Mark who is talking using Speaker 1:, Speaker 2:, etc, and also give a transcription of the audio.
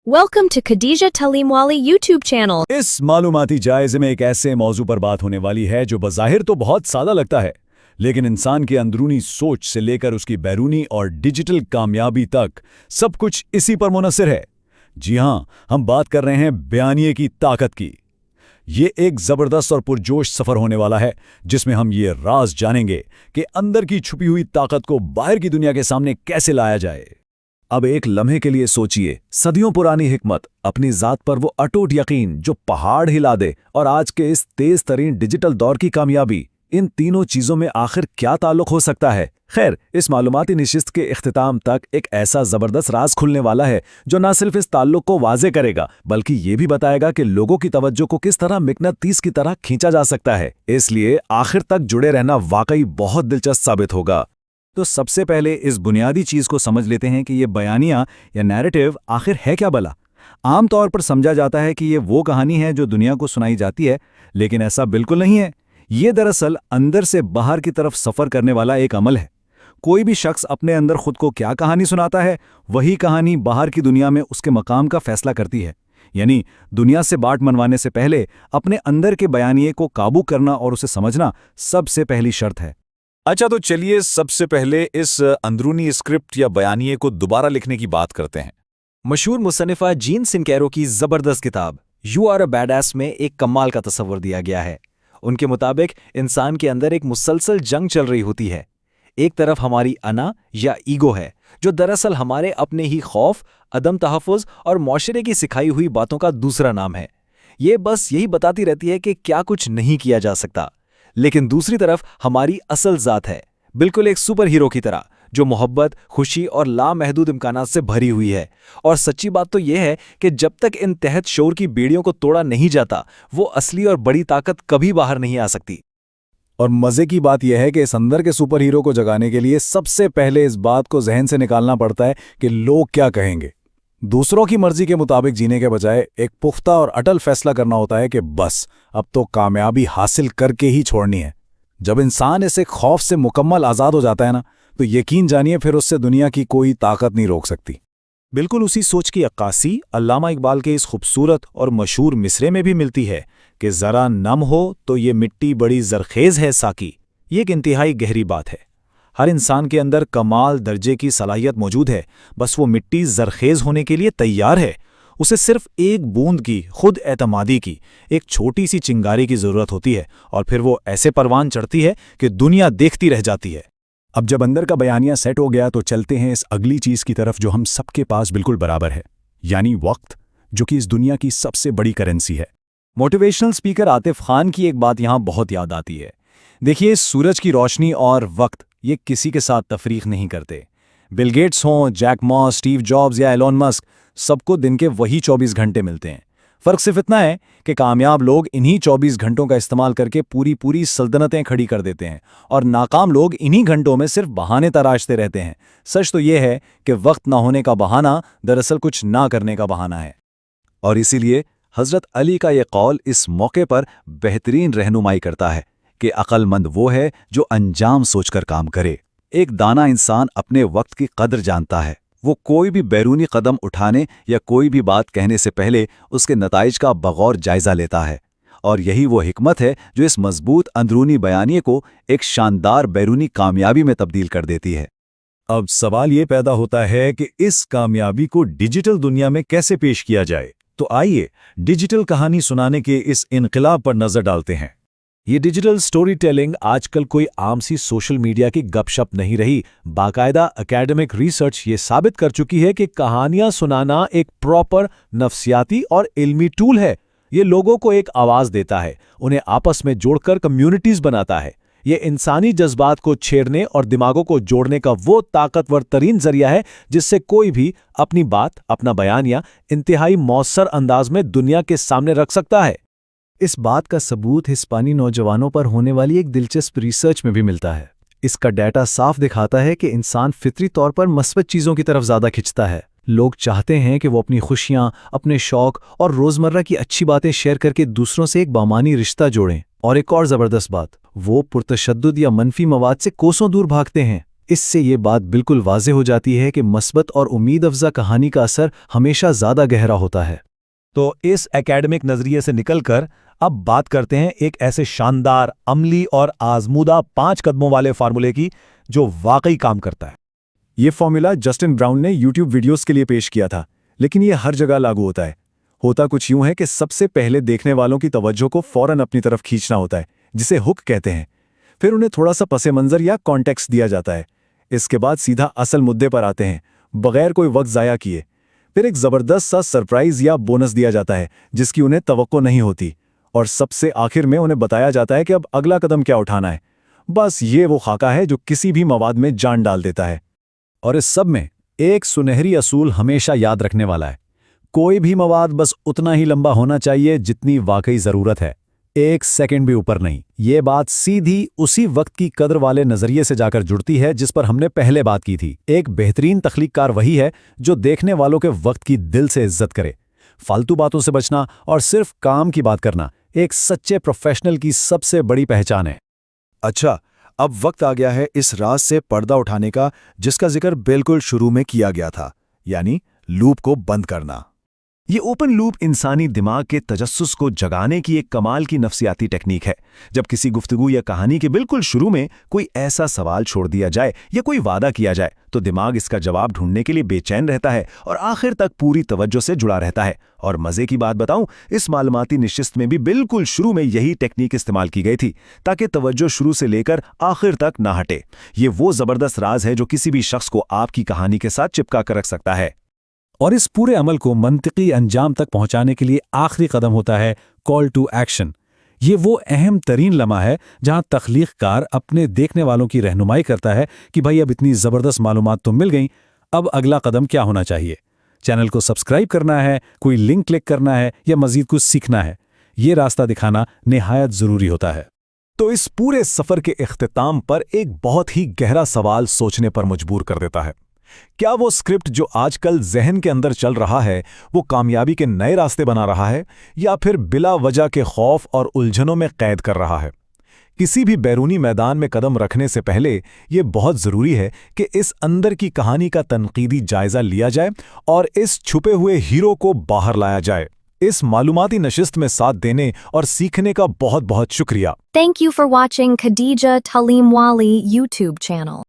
Speaker 1: Welcome to Khadija Talimwali YouTube channel.
Speaker 2: इस मालूमाती जायजे में एक ऐसे मौजू पर बात होने वाली है जो बज़ाहिर तो बहुत सादा लगता है, लेकिन इंसान की अंदरूनी सोच से लेकर उसकी बैरूनी और डिजिटल कामयाबी तक सब कुछ इसी पर मुनहसर है। जी हाँ, हम बात कर रहे हैं बयानिए की ताकत की। ये एक ज़बरदस्त और पुरजोश सफ़र होने वाला है जिसमें हम ये राज जानेंगे कि अंदर की छुपी हुई ताकत को बाहर की दुनिया के सामने कैसे लाया जाए। अब एक लम्हे के लिए सोचिए, सदियों पुरानी हिकमत, अपनी ज़ात पर वो अटूट यकीन जो पहाड़ हिला दे, और आज के इस तेज़ तरीन डिजिटल दौर की कामयाबी, इन तीनों चीज़ों में आखिर क्या ताल्लुक़ हो सकता है? खैर, इस मालूमाती निशिस्त के इख्तिताम तक एक ऐसा ज़बरदस्त राज खुलने वाला है जो न सिर्फ इस ताल्लुक़ को वाज़े करेगा बल्कि ये भी बताएगा कि लोगों की तवज्जो को किस तरह मिकनातीस की तरह खींचा जा सकता है। इसलिए आखिर तक जुड़े रहना वाकई बहुत दिलचस्प साबित होगा। तो सबसे पहले इस बुनियादी चीज़ को समझ लेते हैं कि ये बयानिया या नैरेटिव आखिर है क्या भला। आम तौर पर समझा जाता है कि ये वो कहानी है जो दुनिया को सुनाई जाती है, लेकिन ऐसा बिल्कुल नहीं है। ये दरअसल अंदर से बाहर की तरफ सफ़र करने वाला एक अमल है। कोई भी शख्स अपने अंदर खुद को क्या कहानी सुनाता है, वही कहानी बाहर की दुनिया में उसके मकाम का फैसला करती है। यानी दुनिया से बाट मनवाने से पहले अपने अंदर के बयानिए को काबू करना और उसे समझना सबसे पहली शर्त है।
Speaker 3: अच्छा, तो चलिए सबसे पहले इस अंदरूनी स्क्रिप्ट या बयानिए को दोबारा लिखने की बात करते हैं।
Speaker 4: मशहूर मुसन्निफा जीन सिनकेरो की ज़बरदस्त किताब यू आर अ बैडएस में एक कमाल का तस्वर दिया गया है। उनके मुताबिक इंसान के अंदर एक मुसलसल जंग चल रही होती है। एक तरफ हमारी अना या ईगो है जो दरअसल हमारे अपने ही खौफ, अदम तहफ़्फ़ुज़ और मुआशरे की सिखाई हुई बातों का दूसरा नाम है। ये बस यही बताती रहती है कि क्या कुछ नहीं किया जा सकता। लेकिन दूसरी तरफ हमारी असल ज़ात है, बिल्कुल एक सुपर हीरो की तरह, जो मोहब्बत, खुशी और लामहदूद इम्कानात से भरी हुई है। और सच्ची बात तो यह है कि जब तक इन तहत शऊर की बेड़ियों को तोड़ा नहीं जाता, वो असली और बड़ी ताकत कभी बाहर नहीं आ सकती।
Speaker 2: और मज़े की बात यह है कि इस अंदर के सुपर हीरो को जगाने के लिए सबसे पहले इस बात को जहन से निकालना पड़ता है कि लोग क्या कहेंगे। दूसरों की मर्जी के मुताबिक जीने के बजाय एक पुख्ता और अटल फैसला करना होता है कि बस अब तो कामयाबी हासिल करके ही छोड़नी है। जब इंसान इस खौफ से मुकम्मल आज़ाद हो जाता है ना, तो यकीन जानिए फिर उससे दुनिया की कोई ताकत नहीं रोक सकती।
Speaker 5: बिल्कुल उसी सोच की अक्कासी अल्लामा इकबाल के इस खूबसूरत और मशहूर मिसरे में भी मिलती है कि ज़रा नम हो तो ये मिट्टी बड़ी ज़रखेज़ है साकी। ये एक इंतहाई गहरी बात है। हर इंसान के अंदर कमाल दर्जे की सलाहियत मौजूद है, बस वो मिट्टी ज़रखेज़ होने के लिए तैयार है। उसे सिर्फ एक बूंद की खुद एतमादी की, एक छोटी सी चिंगारी की ज़रूरत होती है, और फिर वो ऐसे परवान चढ़ती है कि दुनिया देखती रह जाती है।
Speaker 2: अब जब अंदर का बयानिया सेट हो गया तो चलते हैं इस अगली चीज़ की तरफ जो हम सबके पास बिल्कुल बराबर है, यानी वक्त, जो कि इस दुनिया की सबसे बड़ी करेंसी है। मोटिवेशनल स्पीकर आतिफ खान की एक बात यहाँ बहुत याद आती है। देखिए, सूरज की रोशनी और वक्त ये किसी के साथ तफरीक नहीं करते। बिल गेट्स हों, जैक मा, स्टीव जॉब्स या एलोन मस्क, सबको दिन के वही 24 घंटे मिलते हैं। फ़र्क सिर्फ इतना है कि कामयाब लोग इन्हीं 24 घंटों का इस्तेमाल करके पूरी सल्तनतें खड़ी कर देते हैं, और नाकाम लोग इन्हीं घंटों में सिर्फ बहाने तराशते रहते हैं। सच तो ये है कि वक्त ना होने का बहाना दरअसल कुछ ना करने का बहाना है।
Speaker 6: और इसीलिए हज़रत अली का ये कौल इस मौके पर बेहतरीन रहनुमाई करता है कि अक्लमंद वो है जो अंजाम सोचकर काम करे। एक दाना इंसान अपने वक्त की कदर जानता है। वो कोई भी बैरूनी कदम उठाने या कोई भी बात कहने से पहले उसके नताइज का बगौर जायज़ा लेता है। और यही वो हिकमत है जो इस मजबूत अंदरूनी बयानिए को एक शानदार बैरूनी कामयाबी में तब्दील कर देती है।
Speaker 2: अब सवाल ये पैदा होता है कि इस कामयाबी को डिजिटल दुनिया में कैसे पेश किया जाए। तो आइए डिजिटल कहानी सुनाने के इस इनकलाब पर नज़र डालते हैं।
Speaker 5: ये डिजिटल स्टोरी टेलिंग आजकल कोई आम सी सोशल मीडिया की गपशप नहीं रही। बाकायदा एकेडमिक रिसर्च ये साबित कर चुकी है कि कहानियां सुनाना एक प्रॉपर नफ्सियाती और इल्मी टूल है। ये लोगों को एक आवाज़ देता है, उन्हें आपस में जोड़कर कम्युनिटीज़ बनाता है। ये इंसानी जज्बात को छेड़ने और दिमागों को जोड़ने का वो ताकतवर तरीन जरिया है जिससे कोई भी अपनी बात, अपना बयानिया इंतहाई मौसर अंदाज में दुनिया के सामने रख सकता है।
Speaker 2: इस बात का सबूत हिस्पानी नौजवानों पर होने वाली एक दिलचस्प रिसर्च में भी मिलता है। इसका डाटा साफ दिखाता है कि इंसान फितरी तौर पर मस्बत चीज़ों की तरफ ज़्यादा खिंचता है। लोग चाहते हैं कि वो अपनी खुशियाँ, अपने शौक और रोज़मर्रा की अच्छी बातें शेयर करके दूसरों से एक बामानी रिश्ता जोड़ें। और एक और ज़बरदस्त बात, वो पुरतशद्दुद या मनफी मवाद से कोसों दूर भागते हैं।
Speaker 5: اس سے یہ بات بالکل واضح ہو جاتی ہے کہ مثبت اور امید افزا کہانی کا اثر ہمیشہ زیادہ گہرا ہوتا ہے۔
Speaker 7: تو اس اکیڈمک نظریے سے نکل کر اب بات کرتے ہیں ایک ایسے شاندار، عملی اور آزمودہ 5 قدموں والے فارمولے کی جو واقعی کام کرتا ہے۔
Speaker 2: یہ فارمولا جسٹن براؤن نے یوٹیوب ویڈیوز کے لیے پیش کیا تھا، لیکن یہ ہر جگہ لاگو ہوتا ہے۔ ہوتا کچھ یوں ہے کہ سب سے پہلے دیکھنے والوں کی توجہ کو فوراً اپنی طرف کھینچنا ہوتا ہے، جسے ہک کہتے ہیں۔ پھر انہیں تھوڑا سا پس منظر یا کانٹیکسٹ دیا جاتا ہے۔ اس کے بعد سیدھا اصل مدے پر آتے ہیں، بغیر کوئی وقت ضائع کیے۔ پھر ایک زبردست سا سرپرائز یا بونس دیا جاتا ہے جس کی انہیں توقع نہیں ہوتی، اور سب سے آخر میں انہیں بتایا جاتا ہے کہ اب اگلا قدم کیا اٹھانا ہے۔ بس یہ وہ خاکہ ہے جو کسی بھی مواد میں جان ڈال دیتا ہے۔
Speaker 5: اور اس سب میں ایک سنہری اصول ہمیشہ یاد رکھنے والا ہے، کوئی بھی مواد بس اتنا ہی لمبا ہونا چاہیے جتنی واقعی ضرورت ہے، 1 سیکنڈ بھی اوپر نہیں۔ یہ بات سیدھی اسی وقت کی قدر والے نظریے سے جا کر جڑتی ہے جس پر ہم نے پہلے بات کی تھی۔ ایک بہترین تخلیق کار وہی ہے جو دیکھنے والوں کے وقت کی دل سے عزت کرے۔ فالتو باتوں سے بچنا اور صرف کام کی بات کرنا ایک سچے پروفیشنل کی سب سے بڑی پہچان ہے۔
Speaker 8: اچھا، اب وقت آ گیا ہے اس راز سے پردہ اٹھانے کا جس کا ذکر بالکل شروع میں کیا گیا تھا، یعنی لوپ کو بند کرنا۔
Speaker 5: یہ اوپن لوپ انسانی دماغ کے تجسس کو جگانے کی ایک کمال کی نفسیاتی ٹیکنیک ہے۔ جب کسی گفتگو یا کہانی کے بالکل شروع میں کوئی ایسا سوال چھوڑ دیا جائے یا کوئی وعدہ کیا جائے تو دماغ اس کا جواب ڈھونڈنے کے لیے بے چین رہتا ہے اور آخر تک پوری توجہ سے جڑا رہتا ہے۔ اور مزے کی بات بتاؤں، اس معلوماتی نشست میں بھی بالکل شروع میں یہی ٹیکنیک استعمال کی گئی تھی تاکہ توجہ شروع سے لے کر آخر تک نہ ہٹے۔ یہ وہ زبردست راز ہے جو کسی بھی شخص کو آپ کی کہانی کے ساتھ چپکا کر رکھ سکتا ہے۔ اور اس پورے عمل کو منطقی انجام تک پہنچانے کے لیے آخری قدم ہوتا ہے کال ٹو ایکشن۔ یہ وہ اہم ترین لمحہ ہے جہاں تخلیق کار اپنے دیکھنے والوں کی رہنمائی کرتا ہے کہ بھائی اب اتنی زبردست معلومات تو مل گئیں، اب اگلا قدم کیا ہونا چاہیے؟ چینل کو سبسکرائب کرنا ہے، کوئی لنک کلک کرنا ہے یا مزید کچھ سیکھنا ہے؟ یہ راستہ دکھانا نہایت ضروری ہوتا ہے۔ تو اس پورے سفر کے اختتام پر ایک بہت ہی گہرا سوال سوچنے پر مجبور کر دیتا ہے۔ کیا وہ اسکرپٹ جو آج کل ذہن کے اندر چل رہا ہے وہ کامیابی کے نئے راستے بنا رہا ہے یا پھر بلا وجہ کے خوف اور الجھنوں میں قید کر رہا ہے؟ کسی بھی بیرونی میدان میں قدم رکھنے سے پہلے یہ بہت ضروری ہے کہ اس اندر کی کہانی کا تنقیدی جائزہ لیا جائے اور اس چھپے ہوئے ہیرو کو باہر لایا جائے۔ اس معلوماتی نشست میں ساتھ دینے اور سیکھنے کا بہت بہت شکریہ۔
Speaker 1: Thank you for watching Khadija Talimwali YouTube channel.